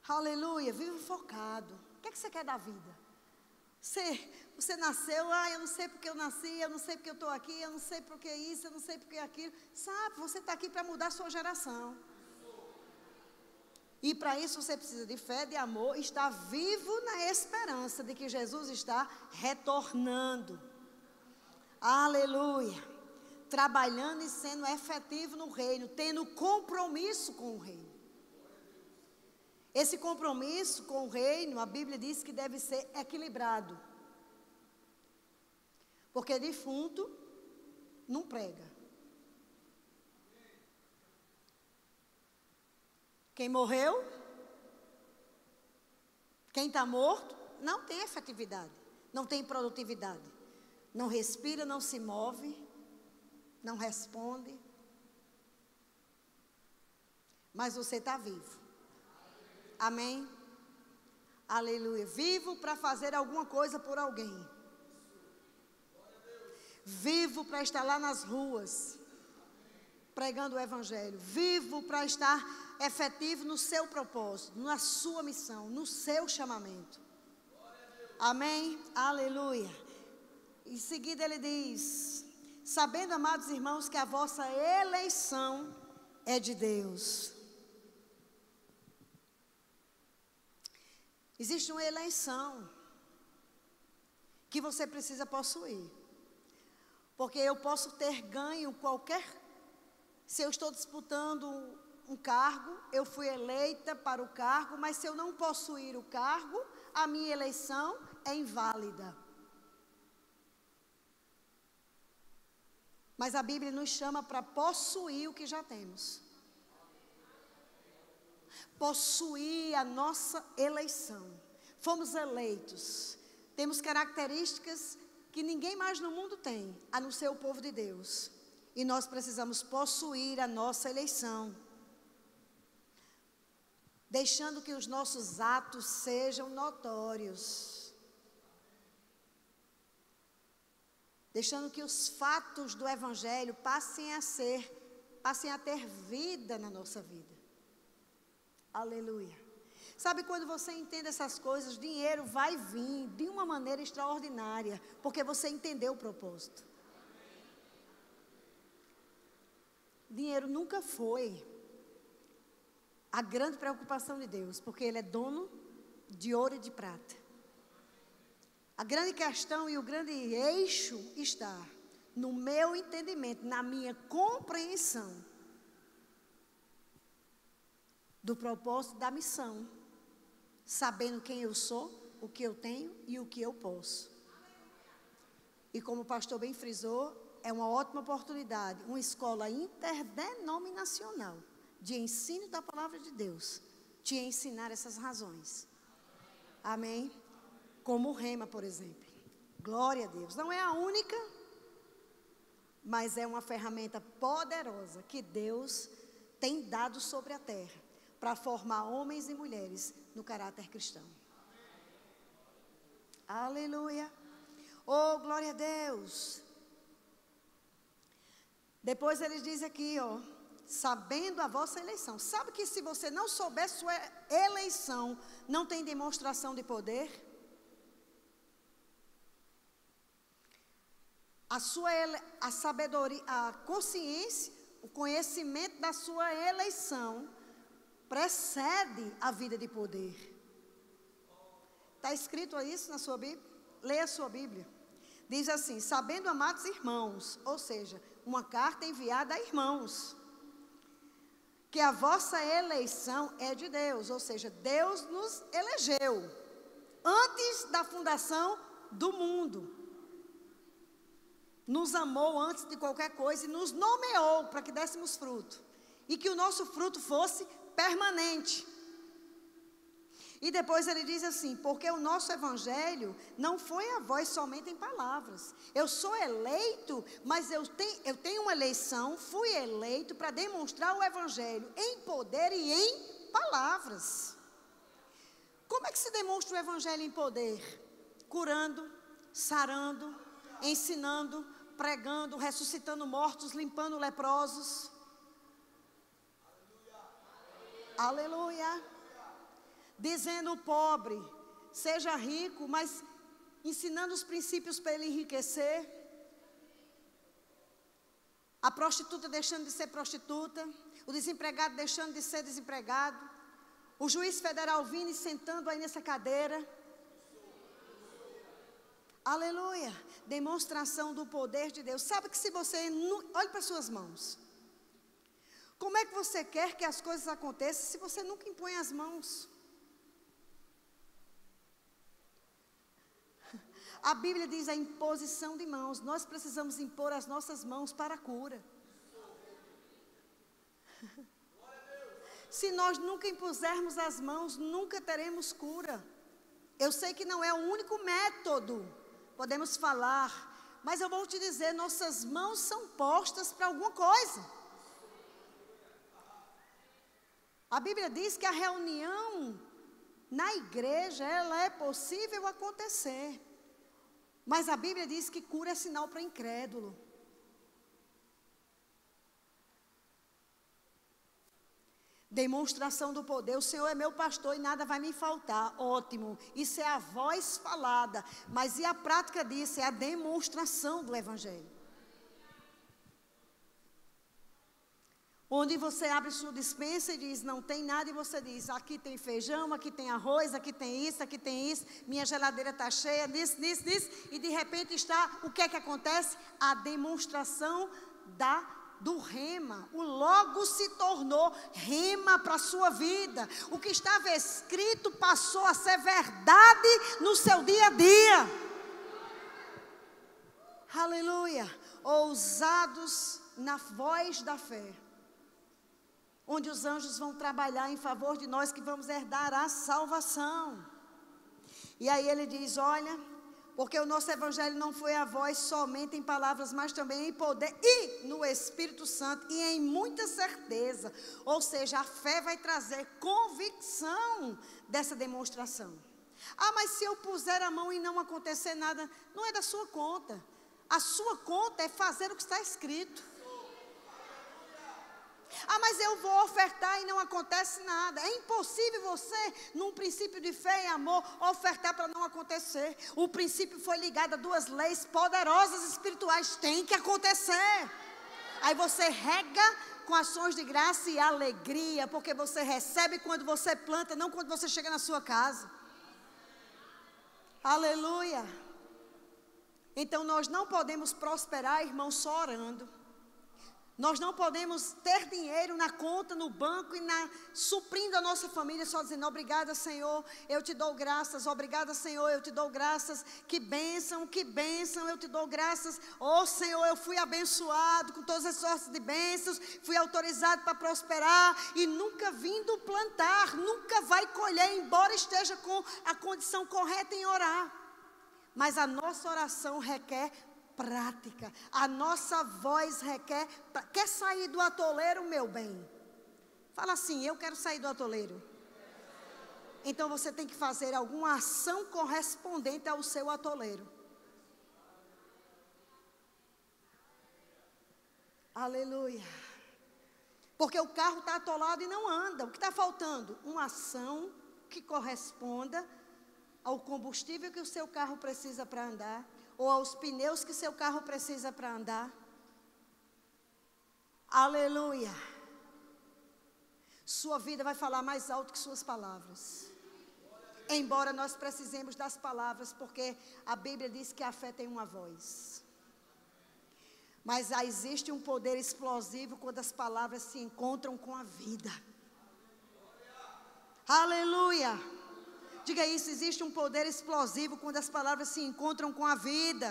Aleluia, vive focado. O que é que você quer da vida? Você nasceu, eu não sei porque eu nasci, eu não sei porque eu estou aqui, eu não sei porque isso, eu não sei porque aquilo. Sabe, você está aqui para mudar a sua geração. E para isso você precisa de fé, de amor, estar vivo na esperança de que Jesus está retornando. Aleluia. Trabalhando e sendo efetivo no reino, tendo compromisso com o reino. Esse compromisso com o reino, a Bíblia diz que deve ser equilibrado. Porque defunto não prega. Quem morreu, quem está morto, não tem efetividade, não tem produtividade. Não respira, não se move, não responde. Mas você está vivo. Amém? Aleluia. Vivo para fazer alguma coisa por alguém. Vivo para estar lá nas ruas, pregando o Evangelho. Vivo para estar efetivo no seu propósito, na sua missão, no seu chamamento. Amém? Aleluia. Em seguida ele diz, sabendo, amados irmãos, que a vossa eleição é de Deus. Existe uma eleição que você precisa possuir. Porque eu posso ter ganho qualquer... Se eu estou disputando um cargo, eu fui eleita para o cargo, mas se eu não possuir o cargo, a minha eleição é inválida. Mas a Bíblia nos chama para possuir o que já temos. Possuir a nossa eleição. Fomos eleitos. Temos características que ninguém mais no mundo tem, a não ser o povo de Deus. E nós precisamos possuir a nossa eleição. Deixando que os nossos atos sejam notórios. Deixando que os fatos do Evangelho passem a ter vida na nossa vida. Aleluia. Sabe, quando você entende essas coisas, dinheiro vai vir de uma maneira extraordinária, porque você entendeu o propósito. Dinheiro nunca foi a grande preocupação de Deus, porque Ele é dono de ouro e de prata. A grande questão e o grande eixo está no meu entendimento, na minha compreensão do propósito da missão, sabendo quem eu sou, o que eu tenho e o que eu posso. E como o pastor bem frisou, é uma ótima oportunidade, uma escola interdenominacional de ensino da palavra de Deus, te ensinar essas razões. Amém? Como o Rema, por exemplo. Glória a Deus. Não é a única, mas é uma ferramenta poderosa que Deus tem dado sobre a terra para formar homens e mulheres no caráter cristão. Aleluia. Oh, glória a Deus. Depois ele diz aqui, sabendo a vossa eleição. Sabe que se você não souber sua eleição, não tem demonstração de poder? a sabedoria, a consciência, o conhecimento da sua eleição precede a vida de poder. Está escrito isso na sua Bíblia? Leia a sua Bíblia. Diz assim: sabendo, amados irmãos, ou seja, uma carta enviada a irmãos, que a vossa eleição é de Deus, ou seja, Deus nos elegeu antes da fundação do mundo. Nos amou antes de qualquer coisa e nos nomeou para que dessemos fruto. E que o nosso fruto fosse permanente. E depois ele diz assim: porque o nosso evangelho não foi a vós somente em palavras. Eu sou eleito, mas eu tenho uma eleição, fui eleito para demonstrar o evangelho em poder e em palavras. Como é que se demonstra o evangelho em poder? Curando, sarando, ensinando, pregando, ressuscitando mortos, limpando leprosos. Aleluia. Dizendo ao pobre, seja rico, mas ensinando os princípios para ele enriquecer. A prostituta deixando de ser prostituta, o desempregado deixando de ser desempregado, o juiz federal vindo e sentando aí nessa cadeira. Aleluia, demonstração do poder de Deus. Sabe que se você, olhe para suas mãos. Como é que você quer que as coisas aconteçam se você nunca impõe as mãos? A Bíblia diz a imposição de mãos. Nós precisamos impor as nossas mãos para a cura. Se nós nunca impusermos as mãos, nunca teremos cura. Eu sei que não é o único método. Podemos falar, mas eu vou te dizer, nossas mãos são postas para alguma coisa. A Bíblia diz que a reunião na igreja, ela é possível acontecer. Mas a Bíblia diz que cura é sinal para incrédulo. Demonstração do poder. O Senhor é meu pastor e nada vai me faltar. Ótimo. Isso é a voz falada. Mas e a prática disso? É a demonstração do evangelho. Onde você abre sua despensa e diz, não tem nada, e você diz, aqui tem feijão, aqui tem arroz, aqui tem isso, minha geladeira está cheia, disso, e de repente está, o que é que acontece? A demonstração do rema. O logo se tornou rema para a sua vida. O que estava escrito passou a ser verdade no seu dia a dia. Aleluia. Ousados na voz da fé, onde os anjos vão trabalhar em favor de nós que vamos herdar a salvação. E aí ele diz, olha, porque o nosso evangelho não foi a vós somente em palavras, mas também em poder e no Espírito Santo e em muita certeza. Ou seja, a fé vai trazer convicção dessa demonstração. Ah, mas se eu puser a mão e não acontecer nada, não é da sua conta. A sua conta é fazer o que está escrito. Ah, mas eu vou ofertar e não acontece nada. É impossível você, num princípio de fé e amor, ofertar para não acontecer. O princípio foi ligado a duas leis poderosas espirituais. Tem que acontecer. Aí você rega com ações de graça e alegria, porque você recebe quando você planta, não quando você chega na sua casa. Aleluia. Então nós não podemos prosperar, irmãos, só orando. Nós não podemos ter dinheiro na conta, no banco e suprindo a nossa família, só dizendo, obrigada, Senhor, eu te dou graças, obrigada, Senhor, eu te dou graças, que bênção, eu te dou graças, oh Senhor, eu fui abençoado com todas as sortes de bênçãos, fui autorizado para prosperar e nunca vindo plantar, nunca vai colher, embora esteja com a condição correta em orar. Mas a nossa oração requer prática, a nossa voz requer, quer sair do atoleiro, meu bem? Fala assim, eu quero sair do atoleiro. Então você tem que fazer alguma ação correspondente ao seu atoleiro. Aleluia. Porque o carro está atolado e não anda. O que está faltando? Uma ação que corresponda ao combustível que o seu carro precisa para andar. ou aos pneus que seu carro precisa para andar. Aleluia. Sua vida vai falar mais alto que suas palavras. Embora nós precisemos das palavras, porque a Bíblia diz que a fé tem uma voz. Mas existe um poder explosivo quando as palavras se encontram com a vida. Aleluia. Diga isso, existe um poder explosivo quando as palavras se encontram com a vida.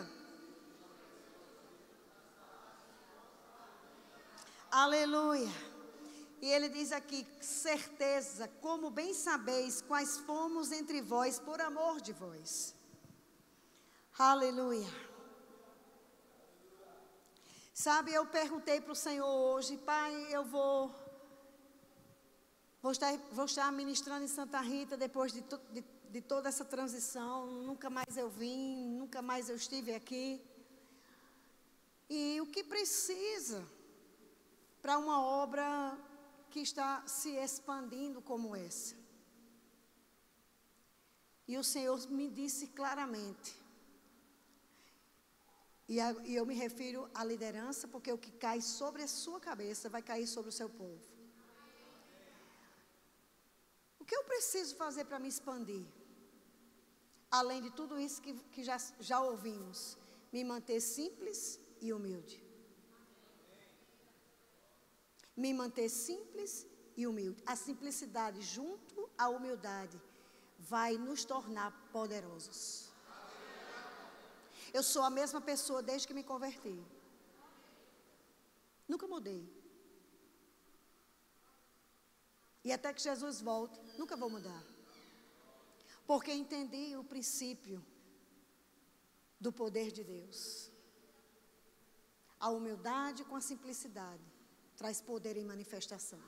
Aleluia. E ele diz aqui, certeza, como bem sabeis quais fomos entre vós por amor de vós. Aleluia. Sabe, eu perguntei para o Senhor hoje, Pai, eu vou estar ministrando em Santa Rita depois de toda essa transição. Nunca mais eu vim, nunca mais eu estive aqui. E o que precisa para uma obra que está se expandindo como essa? E o Senhor me disse claramente, e eu me refiro à liderança, porque o que cai sobre a sua cabeça vai cair sobre o seu povo. O que eu preciso fazer para me expandir? Além de tudo isso que já ouvimos, me manter simples e humilde. Me manter simples e humilde. A simplicidade junto à humildade vai nos tornar poderosos. Eu sou a mesma pessoa desde que me converti. Nunca mudei. E até que Jesus volte, nunca vou mudar. Porque entendi o princípio do poder de Deus. A humildade com a simplicidade traz poder em manifestação.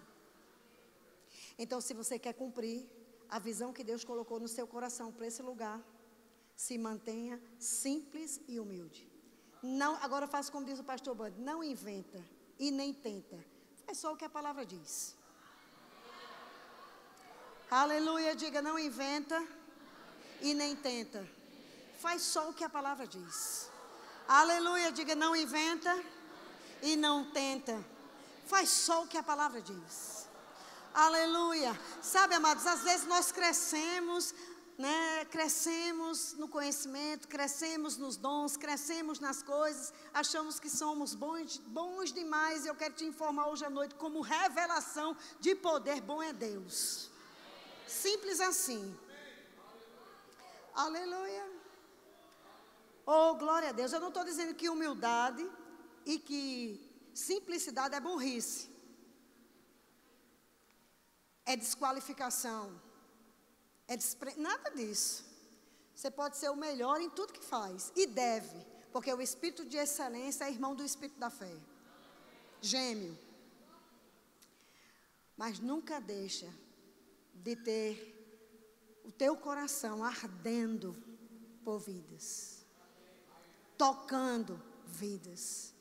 Então, se você quer cumprir a visão que Deus colocou no seu coração para esse lugar, se mantenha simples e humilde. Não, agora faça como diz o pastor Band, não inventa e nem tenta. Faz só o que a palavra diz. Aleluia, diga, não inventa e nem tenta. Faz só o que a palavra diz. Aleluia, diga, não inventa e não tenta. Faz só o que a palavra diz. Aleluia. Sabe, amados, às vezes nós crescemos, né? Crescemos no conhecimento, crescemos nos dons, crescemos nas coisas, achamos que somos bons demais. E eu quero te informar hoje à noite, como revelação de poder, bom é Deus. Simples assim. Aleluia. Oh, glória a Deus. Eu não estou dizendo que humildade e que simplicidade é burrice. É desqualificação. Nada disso. Você pode ser o melhor em tudo que faz. E deve. Porque o espírito de excelência é irmão do espírito da fé. Gêmeo. Mas nunca deixa de ter o teu coração ardendo por vidas. Tocando vidas.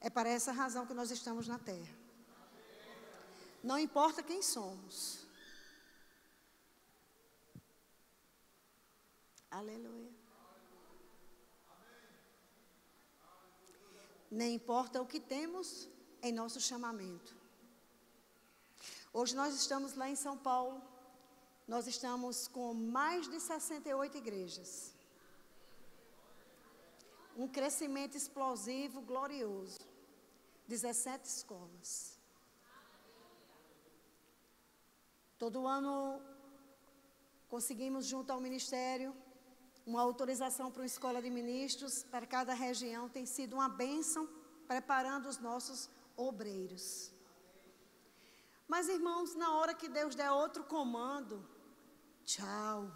É para essa razão que nós estamos na terra. Não importa quem somos. Aleluia. Nem importa o que temos em nosso chamamento. Hoje nós estamos lá em São Paulo. Nós estamos com mais de 68 igrejas. Um crescimento explosivo, glorioso. 17 escolas. Todo ano conseguimos, junto ao ministério, uma autorização para uma escola de ministros para cada região. Tem sido uma bênção, preparando os nossos obreiros. Mas, irmãos, na hora que Deus der outro comando, tchau.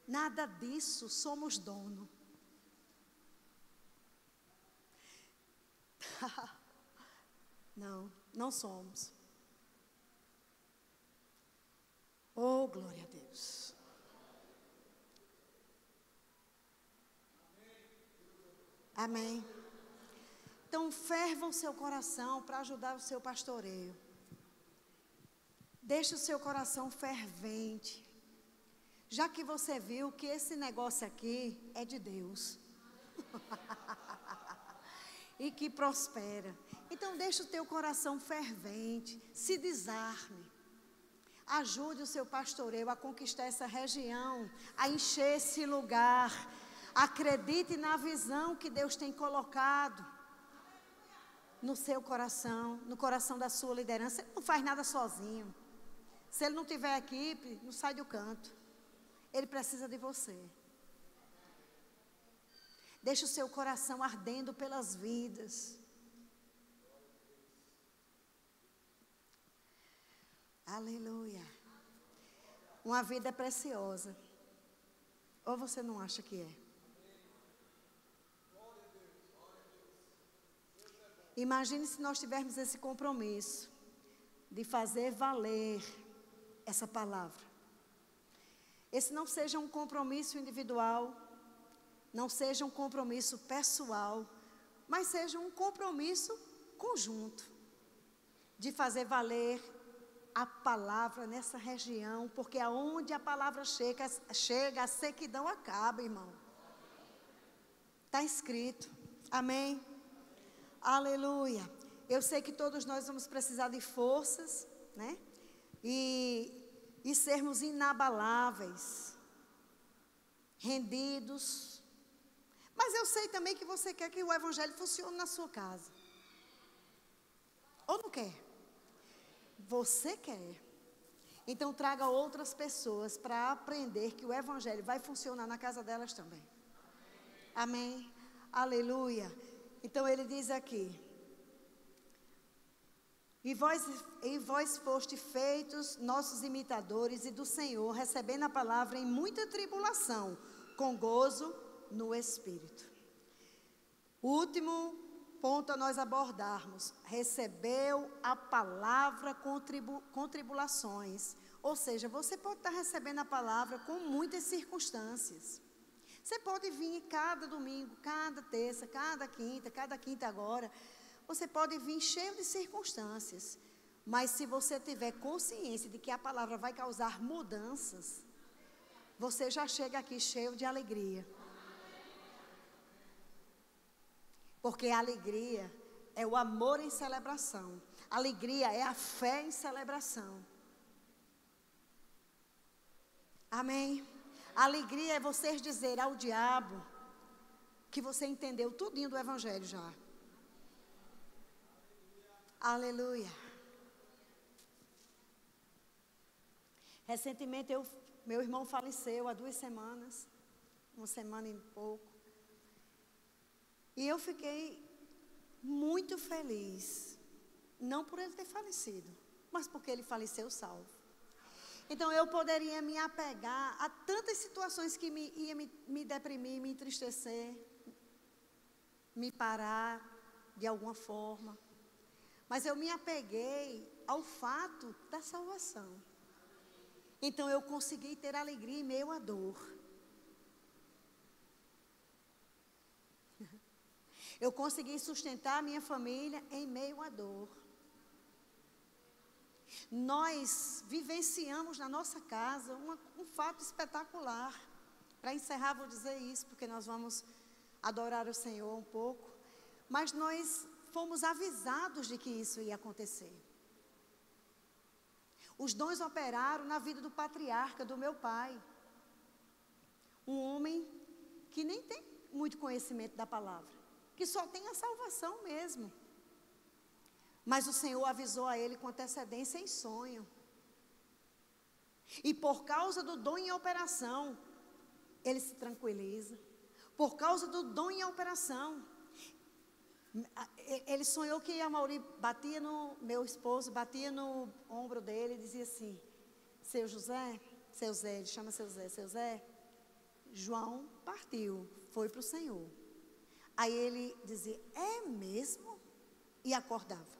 Nada disso somos dono. Não somos. Oh, glória a Deus. Amém. Então, ferva o seu coração para ajudar o seu pastoreio. Deixe o seu coração fervente. Já que você viu que esse negócio aqui é de Deus. E que prospera. Então deixa o teu coração fervente, se desarme. Ajude o seu pastoreio a conquistar essa região, a encher esse lugar. Acredite na visão que Deus tem colocado no seu coração, no coração da sua liderança. Ele não faz nada sozinho. Se ele não tiver equipe, não sai do canto. Ele precisa de você. Deixa o seu coração ardendo pelas vidas. Aleluia. Uma vida preciosa. Ou você não acha que é? Imagine se nós tivermos esse compromisso de fazer valer essa palavra. Esse não seja um compromisso individual, não seja um compromisso pessoal, mas seja um compromisso conjunto de fazer valer a palavra nessa região, porque aonde a palavra chega, a sequidão acaba, irmão. Está escrito. Amém? Aleluia. Eu sei que todos nós vamos precisar de forças, né? E sermos inabaláveis, rendidos. Mas eu sei também que você quer que o evangelho funcione na sua casa. Ou não quer? Você quer. Então traga outras pessoas para aprender que o evangelho vai funcionar na casa delas também. Amém? Aleluia. Então ele diz aqui: E vós foste feitos nossos imitadores e do Senhor, recebendo a palavra em muita tribulação, com gozo no Espírito. O último ponto a nós abordarmos: recebeu a palavra com tribulações. Ou seja, você pode estar recebendo a palavra com muitas circunstâncias. Você pode vir cada domingo, cada terça, cada quinta agora. Você pode vir cheio de circunstâncias, mas se você tiver consciência de que a palavra vai causar mudanças, você já chega aqui cheio de alegria. Porque a alegria é o amor em celebração. Alegria é a fé em celebração. Amém? Alegria é você dizer ao diabo que você entendeu tudinho do evangelho já. Aleluia. Recentemente meu irmão faleceu há 2 semanas, 1 semana e pouco. E eu fiquei muito feliz, não por ele ter falecido, mas porque ele faleceu salvo. Então eu poderia me apegar a tantas situações que ia me deprimir, me entristecer, me parar de alguma forma. Mas eu me apeguei ao fato da salvação. Então eu consegui ter alegria em meio à dor. Eu consegui sustentar a minha família em meio à dor. Nós vivenciamos na nossa casa um fato espetacular. Para encerrar, vou dizer isso, porque nós vamos adorar o Senhor um pouco. Mas nós fomos avisados de que isso ia acontecer. Os dons operaram na vida do patriarca, do meu pai. Um homem que nem tem muito conhecimento da palavra, que só tem a salvação mesmo. Mas o Senhor avisou a ele com antecedência em sonho. E por causa do dom em operação, ele se tranquiliza. Por causa do dom em operação, ele sonhou que a Mauri batia no meu esposo, batia no ombro dele e dizia assim: seu Zé, ele chama seu Zé, João partiu, foi para o Senhor. Aí ele dizia: é mesmo? E acordava.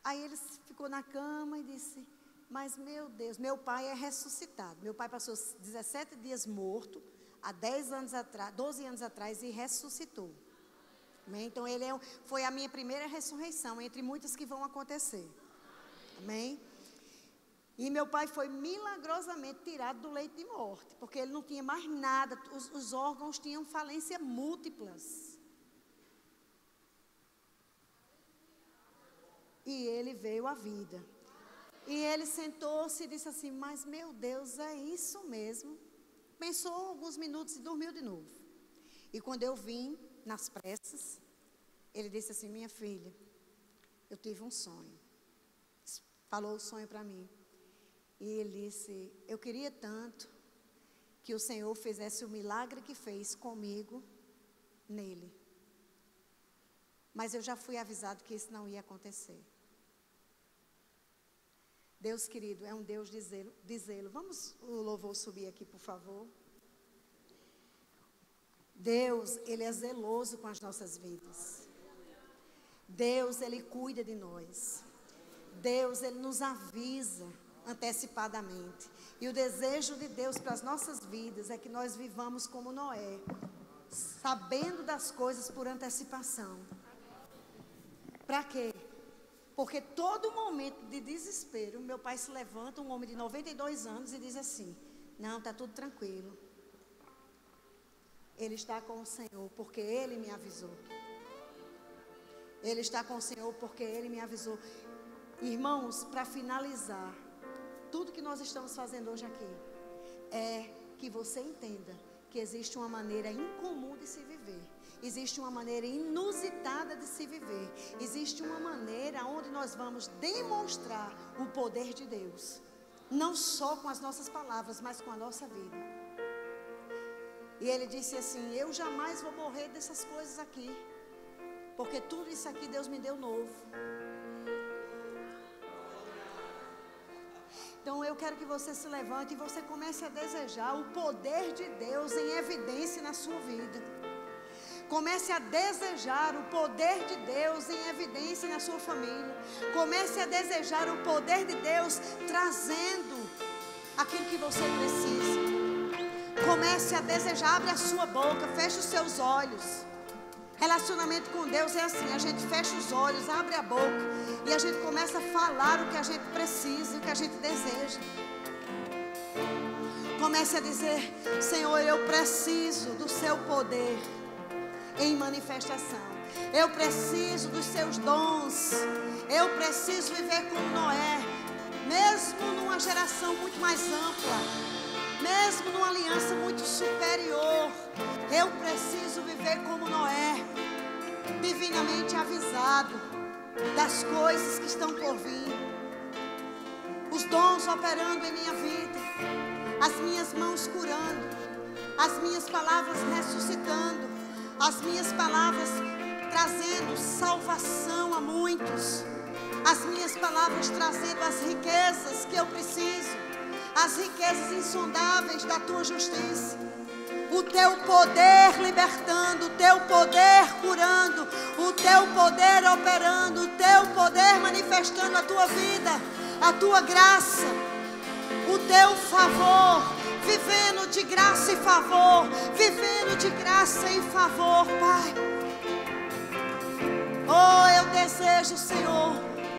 Aí ele ficou na cama e disse: mas meu Deus, meu pai é ressuscitado. Meu pai passou 17 dias morto, há 12 anos atrás, e ressuscitou. Amém? Então ele foi a minha primeira ressurreição, entre muitas que vão acontecer. Amém? E meu pai foi milagrosamente tirado do leito de morte, porque ele não tinha mais nada, os órgãos tinham falência múltiplas. E ele veio à vida. E ele sentou-se e disse assim, mas meu Deus, é isso mesmo? Pensou alguns minutos e dormiu de novo. E quando eu vim, nas pressas, ele disse assim, minha filha, eu tive um sonho. Falou o sonho para mim. E ele disse, eu queria tanto que o Senhor fizesse o milagre que fez comigo nele. Mas eu já fui avisado que isso não ia acontecer. Deus querido, é um Deus de zelo. Vamos o louvor subir aqui, por favor. Deus, Ele é zeloso com as nossas vidas. Deus, Ele cuida de nós. Deus, Ele nos avisa antecipadamente. E o desejo de Deus para as nossas vidas é que nós vivamos como Noé, sabendo das coisas por antecipação. Para quê? Porque todo momento de desespero, meu pai se levanta, um homem de 92 anos, e diz assim, não, está tudo tranquilo. Ele está com o Senhor, porque Ele me avisou. Ele está com o Senhor, porque Ele me avisou. Irmãos, para finalizar, tudo que nós estamos fazendo hoje aqui, é que você entenda que existe uma maneira incomum de se viver. Existe uma maneira inusitada de se viver. Existe uma maneira onde nós vamos demonstrar o poder de Deus. Não só com as nossas palavras, mas com a nossa vida. E ele disse assim, eu jamais vou morrer dessas coisas aqui. Porque tudo isso aqui Deus me deu novo. Então eu quero que você se levante e você comece a desejar o poder de Deus em evidência na sua vida. Comece a desejar o poder de Deus em evidência na sua família. Comece a desejar o poder de Deus trazendo aquilo que você precisa. Comece a desejar, abre a sua boca, feche os seus olhos. Relacionamento com Deus é assim, a gente fecha os olhos, abre a boca e a gente começa a falar o que a gente precisa, o que a gente deseja. Comece a dizer, Senhor, eu preciso do seu poder em manifestação. Eu preciso dos seus dons. Eu preciso viver como Noé, mesmo numa geração muito mais ampla, mesmo numa aliança muito superior. Eu preciso viver como Noé, divinamente avisado das coisas que estão por vir, os dons operando em minha vida, as minhas mãos curando, as minhas palavras ressuscitando, as minhas palavras trazendo salvação a muitos, as minhas palavras trazendo as riquezas que eu preciso, as riquezas insondáveis da tua justiça, o teu poder libertando, o teu poder curando, o teu poder operando, o teu poder manifestando a tua vida, a tua graça, o teu favor, vivendo de graça e favor, vivendo de graça e favor, Pai. Oh, eu desejo, Senhor,